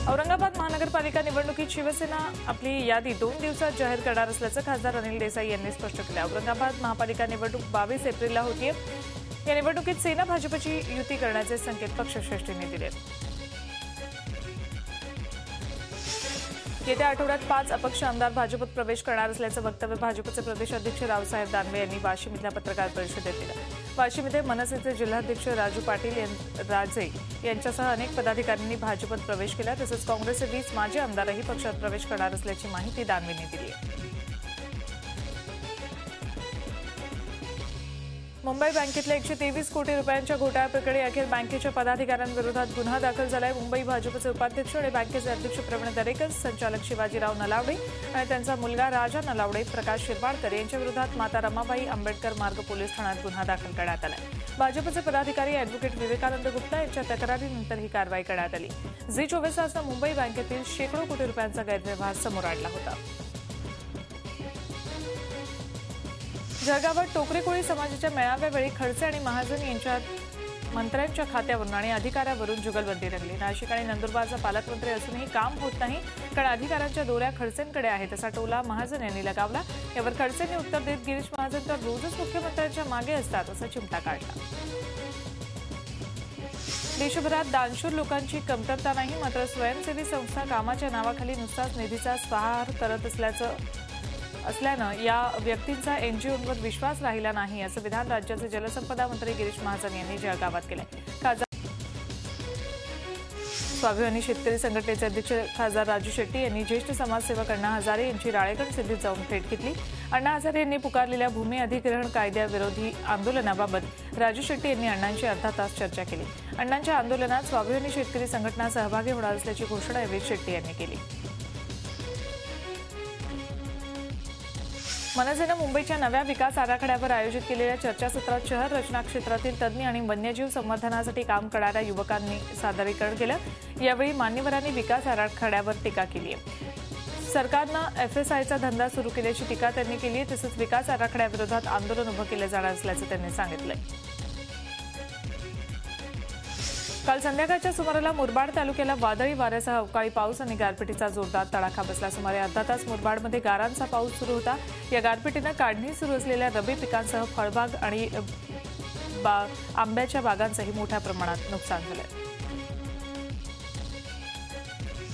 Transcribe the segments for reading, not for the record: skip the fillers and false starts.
औरंगाबाद महानगरपालिका निवडणुकीत शिवसेना आपली यादी 2 दिवसात जाहीर करणार असल्याचं खासदार अनिल देसाई यांनी स्पष्ट केलं। औरंगाबाद महापालिका निवडणूक 22 एप्रिलला होतीये। या निवडणुकीत सेना भाजपची युती करण्याचे संकेत पक्षश्रेष्ठींनी दिले। येत्या आठवड्यात 5 अपक्ष आमदार भाजपत प्रवेश करणार असल्याचं वक्तव्य भाजपचे प्रदेश अध्यक्ष रावसाहेब दानवे यांनी वाशिम इथल्या पत्रकार परिषदेत दिलं। वाशिम इथे मनसेचे जिल्हाध्यक्ष राजू पाटील राजे यांच्यासह अनेक पदाधिकाऱ्यांनी भाजपत प्रवेश केला। तसंच काँग्रेसचे 20 माजी आमदारही पक्षात प्रवेश करणार असल्याची माहिती दानवेंनी दिली आहे। मुंबई बँकेतल्या 123 कोटी रुपयांच्या घोटाळ्याप्रकरणी अखेर बँकेच्या पदाधिकाऱ्यांविरोधात गुन्हा दाखल झालाय। मुंबई भाजपचे उपाध्यक्ष आणि बँकेचे अध्यक्ष प्रवीण दरेकर, संचालक शिवाजीराव नलावडे आणि त्यांचा मुलगा राजा नलावडे, प्रकाश शिरवाडकर यांच्या विरोधात माता रमाबाई आंबेडकर मार्ग पोलीस ठाण्यात गुन्हा दाखल करण्यात आलाय। भाजपचे पदाधिकारी अॅडव्होकेट विवेकानंद गुप्ता यांच्या तक्रारीनंतर ही कारवाई करण्यात आली। झी 24 तासनं मुंबई बँकेतील शेकडो कोटी रुपयांचा गैरव्यवहार समोर आणला होता। जळगावात टोकरी कोळी समाजाच्या मेळाव्यावेळी खडसे आणि महाजन यांच्यात मंत्र्यांच्या खात्यावरून आणि अधिकाऱ्यावरून जुगलबंदी रंगली। नाशिक आणि नंदुरबारचा पालकमंत्री असूनही काम होत नाही, कारण अधिकाऱ्यांच्या दोऱ्या खडसेंकडे आहेत असा टोला महाजन यांनी लगावला। यावर खडसेंनी उत्तर देत गिरीश महाजन तर रोजच मुख्यमंत्र्यांच्या मागे असतात असा चिमटा काढला। देशभरात दानशूर लोकांची कमतरता नाही, मात्र स्वयंसेवी संस्था कामाच्या नावाखाली नुसताच निधीचा स्वाहार करत असल्यानं या व्यक्तींचा एनजीओवर विश्वास राहिला नाही असं विधान राज्याचे जलसंपदा मंत्री गिरीश महाजन यांनी जळगावात केलंय। खासदार स्वाभिमानी शेतकरी संघटनेचे अध्यक्ष खासदार राजू शेट्टी यांनी ज्येष्ठ समाजसेवक अण्णा हजारे यांची राळेगण सिद्धीत जाऊन भेट घेतली। अण्णा हजारे यांनी पुकारलेल्या भूमी अधिग्रहण कायद्याविरोधी आंदोलनाबाबत राजू शेट्टी यांनी अण्णांशी अर्धा तास चर्चा केली। अण्णांच्या आंदोलनात स्वाभिमानी शेतकरी संघटना सहभागी होणार असल्याची घोषणा यावेळी शेट्टी यांनी केली। मनसेनं मुंबईच्या नव्या विकास आराखड्यावर आयोजित केलेल्या चर्चासत्रात शहर रचना क्षेत्रातील तज्ज्ञ आणि वन्यजीव संवर्धनासाठी काम करणाऱ्या युवकांनी सादरीकरण केलं। यावेळी मान्यवरांनी विकास आराखड्यावर टीका केली आहे। सरकारनं एफएसआयचा धंदा सुरू केल्याची टीका त्यांनी केली आहे। तसंच विकास आराखड्याविरोधात आंदोलन उभं केलं जाणार असल्याचं त्यांनी सांगितलं। काल संध्याकाळच्या सुमाराला मुरबाड तालुक्याला वादळी वाऱ्यासह अवकाळी पाऊस आणि गारपिटीचा जोरदार तडाखा बसला। सुमारे अर्धा तास मुरबाडमध्ये गारांचा पाऊस सुरू होता। या गारपिटीनं काढणी सुरू असलेल्या रब्बी पिकांसह फळबाग आणि आंब्याच्या बागांचंही मोठ्या प्रमाणात नुकसान झालंय।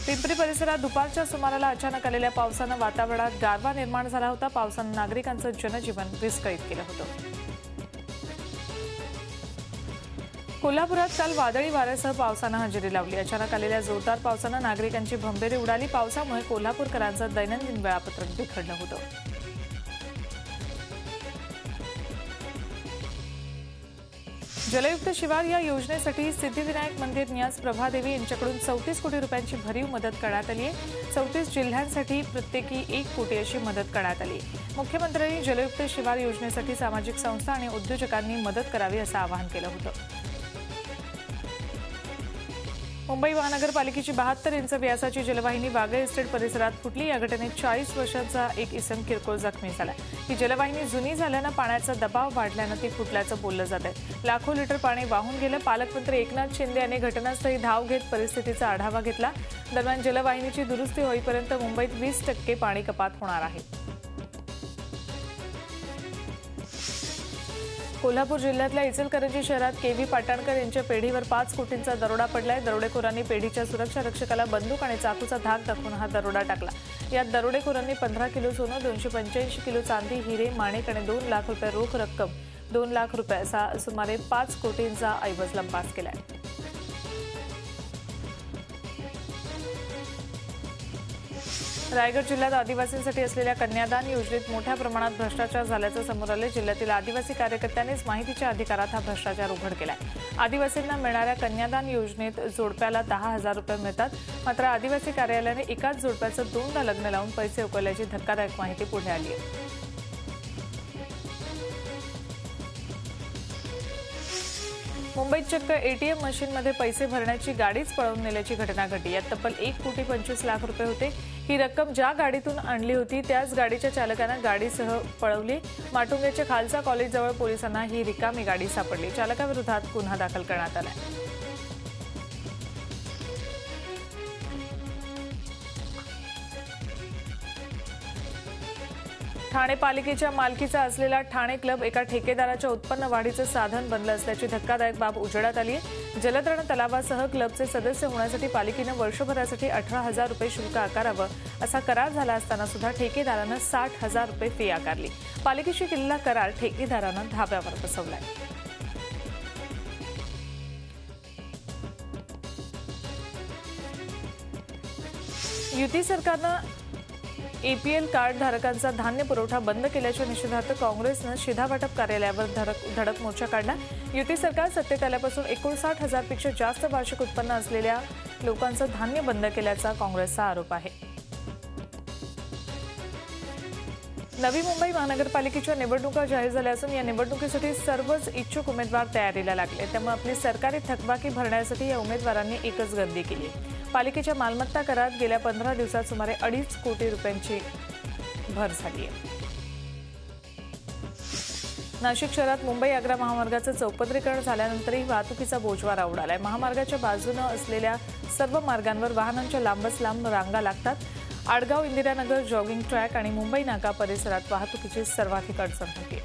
पिंपरी परिसरात दुपारच्या सुमाराला अचानक आलेल्या पावसानं वातावरणात गारवा निर्माण झाला होता। पावसानं नागरिकांचं जनजीवन विस्कळीत केलं होतं। कोल्हापुरात काल वादळी वाऱ्यासह पावसानं हजेरी लावली। अचानक आलेल्या जोरदार पावसानं नागरिकांची भंबेरी उडाली। पावसामुळे कोल्हापूरकरांचं दैनंदिन वेळापत्रक बिघडलं होतं। जलयुक्त शिवार या योजनेसाठी सिद्धिविनायक मंदिर न्यास प्रभादेवी यांच्याकडून 34 कोटी रुपयांची भरीव मदत करण्यात आली आहे। 34 जिल्ह्यांसाठी प्रत्येकी 1 कोटी अशी मदत करण्यात आली। मुख्यमंत्र्यांनी जलयुक्त शिवार योजनेसाठी सामाजिक संस्था आणि उद्योजकांनी मदत करावी असं आवाहन केलं होतं। मुंबई महानगरपालिकेची 72 इंच व्यासाची जलवाहिनी वागळे इस्टेट परिसरात फुटली। या घटनेत 40 वर्षांचा एक इसम किरकोळ जखमी झाला। ही जलवाहिनी जुनी झाल्यानं पाण्याचा दबाव वाढल्यानं ती फुटल्याचं बोललं जात आहे। लाखो लिटर पाणी वाहून गेलं। पालकमंत्री एकनाथ शिंदे यांनी घटनास्थळी धाव घेत परिस्थितीचा आढावा घेतला। दरम्यान जलवाहिनीची दुरुस्ती होईपर्यंत मुंबईत 20% पाणी कपात होणार आहे। कोल्हापूर जिल्ह्यातल्या इचलकरंजी शहरात केव्ही पाटणकर यांच्या पेढीवर 5 कोटींचा दरोडा पडलाय। दरोडेखोरांनी पेढीच्या सुरक्षा रक्षकाला बंदूक आणि चाकूचा धाक दाखवून हा दरोडा टाकला। यात दरोडेखोरांनी 15 किलो सोनं, 285 किलो चांदी, हिरे, माणिक आणि 2 लाख रुपये रोख रक्कम, 2 लाख रुपये असा सुमारे 5 कोटींचा ऐवज लंपास केलाय। रायगड जिल्ह्यात आदिवासींसाठी असलेल्या कन्यादान योजनेत मोठ्या प्रमाणात भ्रष्टाचार झाल्याचं समोर आलं। जिल्ह्यातील आदिवासी कार्यकर्त्यांनीच माहितीच्या अधिकारात हा भ्रष्टाचार उघड केलाय। आदिवासींना मिळणाऱ्या कन्यादान योजनेत जोडप्याला 10,000 रुपये मिळतात, मात्र आदिवासी कार्यालयाने एकाच जोडप्याचं 2दा लग्न लावून पैसे उकळल्याची धक्कादायक माहिती पुढे आली आहे। मुंबईत चक्क एटीएम मशीनमध्ये पैसे भरण्याची गाडीच पळवून नेल्याची घटना घडली। यात तब्बल 1,25,00,000 रुपये होते। ही रक्कम ज्या गाडीतून आणली होती त्याच गाडीच्या चालकानं गाडीसह पळवली। माटुंग्याच्या खालसा कॉलेजजवळ पोलिसांना ही रिकामी गाडी सापडली। चालकाविरोधात गुन्हा दाखल करण्यात आला। ठाणे पालिकेच्या मालकीचा असलेला ठाणे क्लब एका ठेकेदाराच्या उत्पन्न वाढीचं साधन बनलं असल्याची धक्कादायक बाब उजेडात आली आहे। जलतरण तलावासह क्लबचे सदस्य होण्यासाठी पालिकेनं वर्षभरासाठी 18,000 रुपये शुल्क आकारावं असा करार झाला असताना सुद्धा ठेकेदारानं 60,000 रुपये फी आकारली। पालिकेशी केलेला करार ठेकेदारानं धाब्यावर बसवलाय। युती सरकारनं एपीएल कार्ड धारकांचा धान्य पुरवठा बंद केल्याच्या निषेधार्थ काँग्रेसनं शिधावाटप कार्यालयावर धडक मोर्चा काढला। युती सरकार सत्तेत आल्यापासून 59,000 पेक्षा जास्त वार्षिक उत्पन्न असलेल्या लोकांचं धान्य बंद केल्याचा काँग्रेसचा आरोप आहे। नवी मुंबई महानगरपालिकेच्या निवडणुका जाहीर झाल्या असून या निवडणुकीसाठी सर्वच इच्छुक उमेदवार तयारीला लागले। त्यामुळे आपली सरकारी थकबाकी भरण्यासाठी या उमेदवारांनी एकच गर्दी केली। पालिकेच्या मालमत्ता करात गेल्या 15 दिवसात सुमारे 2.5 कोटी रुपयांची भर झाली आहे। नाशिक शहरात मुंबई आग्रा महामार्गाचं चौपदरीकरण झाल्यानंतरही वाहतुकीचा बोजवारा उडालाय। महामार्गाच्या बाजूने असलेल्या सर्व मार्गांवर वाहनांच्या लांबच लांब रांगा लागतात। आडगाव, इंदिरानगर, जॉगिंग ट्रॅक आणि मुंबई नाका परिसरात वाहतुकीची सर्वाधिक अडचण होती।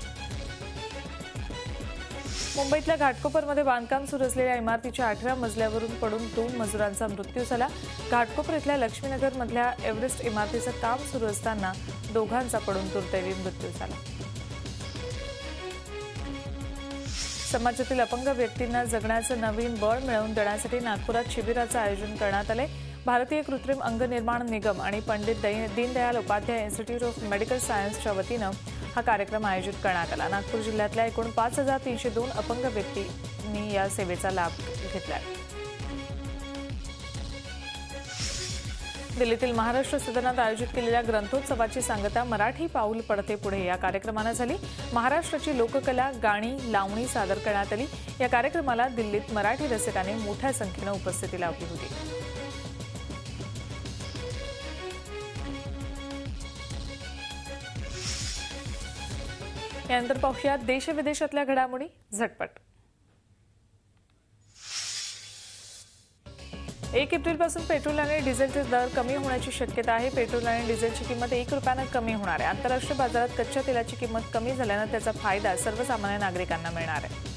मुंबईतल्या घाटकोपरमध्ये बांधकाम सुरू असलेल्या इमारतीच्या 8व्या मजल्यावरून पडून 2 मजुरांचा मृत्यू झाला। घाटकोपर इथल्या लक्ष्मीनगरमधल्या एव्हरेस्ट इमारतीचं काम सुरू असताना दोघांचा पडून दुर्दैवी मृत्यू झाला। समाजातील अपंग व्यक्तींना जगण्याचं नवीन बळ मिळवून देण्यासाठी नागपुरात शिबिराचं आयोजन करण्यात आले। भारतीय कृत्रिम अंग निर्माण निगम आणि Pandit Deendayal Upadhyay institute of medical सायन्सच्या वतीनं हा कार्यक्रम आयोजित करण्यात आला। नागपूर जिल्ह्यातल्या एकूण 5,302 अपंग व्यक्तींनी या सेवेचा लाभ घेतलाय। दिल्लीतील महाराष्ट्र सदनात आयोजित केलेल्या ग्रंथोत्सवाची सांगता मराठी पाऊल पडते पुढे या कार्यक्रमानं झाली। महाराष्ट्राची लोककला, गाणी, लावणी सादर करण्यात आली। या कार्यक्रमाला दिल्लीत मराठी रसिकांनी मोठ्या संख्येनं उपस्थिती लावली होती। यानंतर पाहूया देश-विदेशातल्या घडामोडी झटपट। 1 एप्रिलपासून पेट्रोल आणि डिझेलचे दर कमी होण्याची शक्यता आहे। पेट्रोल आणि डिझेलची किंमत 1 रुपयानं कमी होणार आहे। आंतरराष्ट्रीय बाजारात कच्च्या तेलाची किंमत कमी झाल्यानं त्याचा फायदा सर्वसामान्य नागरिकांना मिळणार आहे।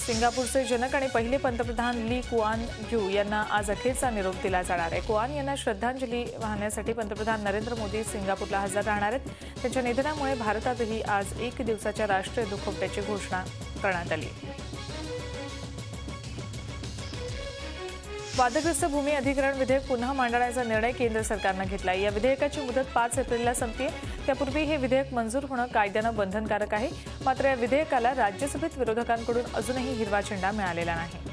सिंगापूरचे जनक आणि पहिले पंतप्रधान ली कुआन यू यांना आज अखेरचा निरोप दिला जाणार आहे। कुआन यांना श्रद्धांजली वाहण्यासाठी पंतप्रधान नरेंद्र मोदी सिंगापूरला हजर राहणार आहेत। त्यांच्या निधनामुळे भारतातही आज 1 दिवसाच्या राष्ट्रीय दुखवट्याची घोषणा करण्यात आली। वादग्रस्त भूमी अधिग्रहण विधेयक पुन्हा मांडण्याचा निर्णय केंद्र सरकारनं घेतला आहे। या विधेयकाची मुदत 5 एप्रिलला संपते। त्यापूर्वी हे विधेयक मंजूर होणं कायद्यानं बंधनकारक आहे। मात्र या विधेयकाला राज्यसभेत विरोधकांकडून अजूनही हिरवा झेंडा मिळालेला नाही।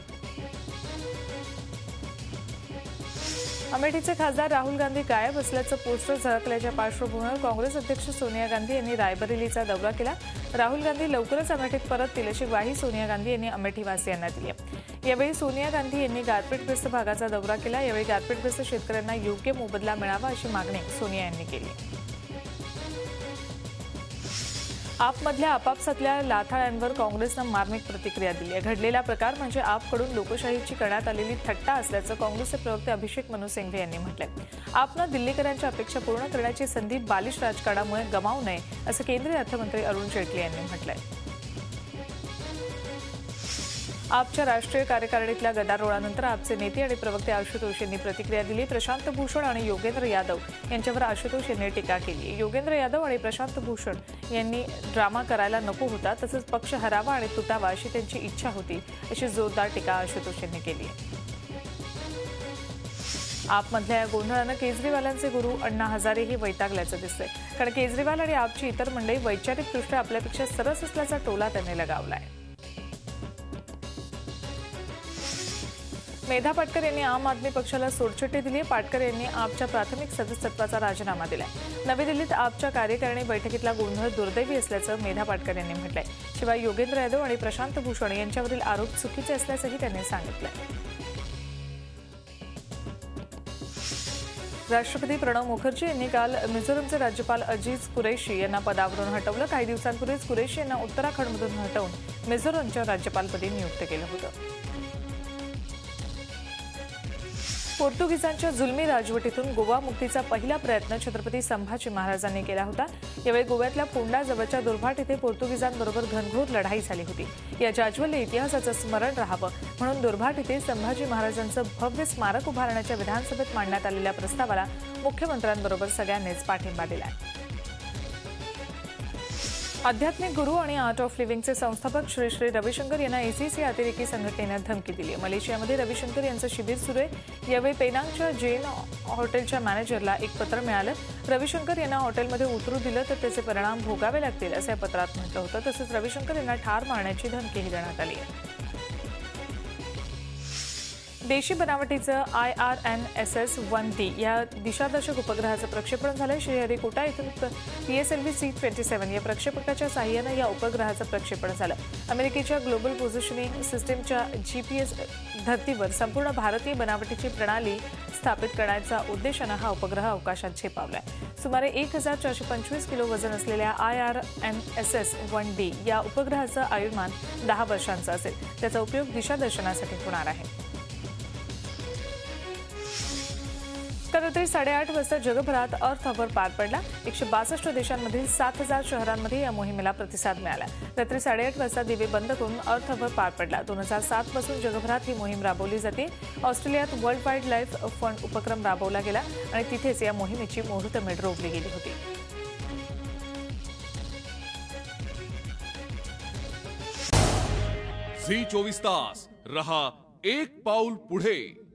अमेठीचे खासदार राहुल गांधी गायब असल्याचं पोस्टर झळकल्याच्या पार्श्वभूमीवर काँग्रेस अध्यक्ष सोनिया गांधी यांनी रायबरेलीचा दौरा केला। राहुल गांधी लवकरच अमेठीत परततील अशी ग्वाही सोनिया गांधी यांनी अमेठीवासियांना दिली आहे। यावेळी सोनिया गांधी यांनी गारपीटग्रस्त भागाचा दौरा केला। यावेळी गारपीटग्रस्त शेतकऱ्यांना योग्य मोबदला मिळावा अशी मागणी सोनिया यांनी केली। आपमधल्या आपापसातल्या लाथाळ्यांवर काँग्रेसनं मार्मिक प्रतिक्रिया दिली आहे। घडलेला प्रकार म्हणजे आपकडून लोकशाहीची करण्यात आलेली थट्टा असल्याचं काँग्रेसचे प्रवक्ते अभिषेक मनु सिंघवी यांनी म्हटलंय। आपनं दिल्लीकरांच्या अपेक्षा पूर्ण करण्याची संधी बालिश राजकारणामुळे गमावू नये असं केंद्रीय अर्थमंत्री अरुण जेटली यांनी म्हटलंय। आपच्या राष्ट्रीय कार्यकारिणीतल्या गदारोळानंतर आपचे नेते आणि प्रवक्ते आशुतोष यांनी प्रतिक्रिया दिली। प्रशांत भूषण आणि योगेंद्र यादव यांच्यावर आशुतोष यांनी टीका केली। योगेंद्र यादव आणि प्रशांत भूषण यांनी ड्रामा करायला नको होता, तसंच पक्ष हरावा आणि तुटावा अशी त्यांची इच्छा होती अशी जोरदार टीका आशुतोष यांनी केली। आपमधल्या या गोंधळानं केजरीवालांचे गुरु अण्णा हजारेही वैतागल्याचं दिसतंय। कारण केजरीवाल आणि आपची इतर मंडळी वैचारिकदृष्ट्या आपल्यापेक्षा सरस असल्याचा टोला त्यांनी लगावलाय। मेधा पाटकर यांनी आम आदमी पक्षाला सोडचिठ्ठी दिली आहे। पाटकर यांनी आपच्या प्राथमिक सदस्यत्वाचा राजीनामा दिलाय। नवी दिल्लीत आपच्या कार्यकारिणी बैठकीतला गोंधळ दुर्दैवी असल्याचं मेधा पाटकर यांनी म्हटलंय। शिवाय योगेंद्र यादव आणि प्रशांत भूषण यांच्यावरील आरोप चुकीचे असल्याचंही त्यांनी सांगितलंय। राष्ट्रपती प्रणव मुखर्जी यांनी काल मिझोरमचे राज्यपाल अजीज कुरैशी यांना पदावरून हटवलं। काही दिवसांपूर्वीच कुरैशी यांना उत्तराखंडमधून हटवून मिझोरमच्या राज्यपालपदी नियुक्त केलं होतं। पोर्तुगीजांच्या जुलमी राजवटीतून गोवा मुक्तीचा पहिला प्रयत्न छत्रपती संभाजी महाराजांनी केला होता। यावेळी गोव्यातल्या फोंडा जवळच्या दुर्भाट येथे पोर्तुगीजांबरोबर घनघोर लढाई झाली होती। या जाज्वल्य इतिहासाचं स्मरण राहावं म्हणून दुर्भाट येथे संभाजी महाराजांचं भव्य स्मारक उभारण्याच्या विधानसभेत मांडण्यात आलेल्या प्रस्तावाला मुख्यमंत्र्यांबरोबर सगळ्यांनीच पाठिंबा दिला। आध्यात्मिक गुरु आणि आर्ट ऑफ लिव्हिंगचे संस्थापक श्री श्री रविशंकर यांना एसीसी अतिरेकी संघटनेनं धमकी दिली आहे। मलेशियामध्ये रविशंकर यांचं शिबिर सुरू आहे। यावेळी पेनांगच्या जेन हॉटेलच्या मॅनेजरला एक पत्र मिळालं। रविशंकर यांना हॉटेलमध्ये उतरू दिलं तर त्याचे परिणाम भोगावे लागतील असं या पत्रात म्हटलं होतं। तसंच रविशंकर यांना ठार मारण्याची धमकीही देण्यात आली आहे। देशी बनावटीचं IRNSS-1D या दिशादर्शक उपग्रहाचं प्रक्षेपण झालं। श्रीहरिकोटा इथून PSLV C-27 या प्रक्षेपकाच्या साहाय्यानं या उपग्रहाचं प्रक्षेपण झालं। अमेरिकेच्या ग्लोबल पोझिशनिंग सिस्टीमच्या GPS धर्तीवर संपूर्ण भारतीय बनावटीची प्रणाली स्थापित करण्याच्या उद्देशानं हा उपग्रह अवकाशात झेपावलाय। सुमारे 1425 किलो वजन असलेल्या IRNSS-1D या उपग्रहाचं आयुर्मान 10 वर्षांचं असेल। त्याचा उपयोग दिशादर्शनासाठी होणार आहे। काल रात्री 8:30 वाजता जगभरात अर्थ अवर पार पडला। 162 देशांमधील 7000 शहरांमध्ये या मोहिमेला प्रतिसाद मिळाला। रात्री 8:30 वाजता दिवे बंद करून अर्थ अवर पार पडला। 2007 पासून जगभरात ही मोहीम राबवली जाते। ऑस्ट्रेलियात वर्ल्ड वाईल्ड लाईफ फंड उपक्रम राबवला गेला आणि तिथेच या मोहिमेची मुहूर्तमेढ रोवली गेली होती। झी 24 तास रहा एक पाऊल पुढे।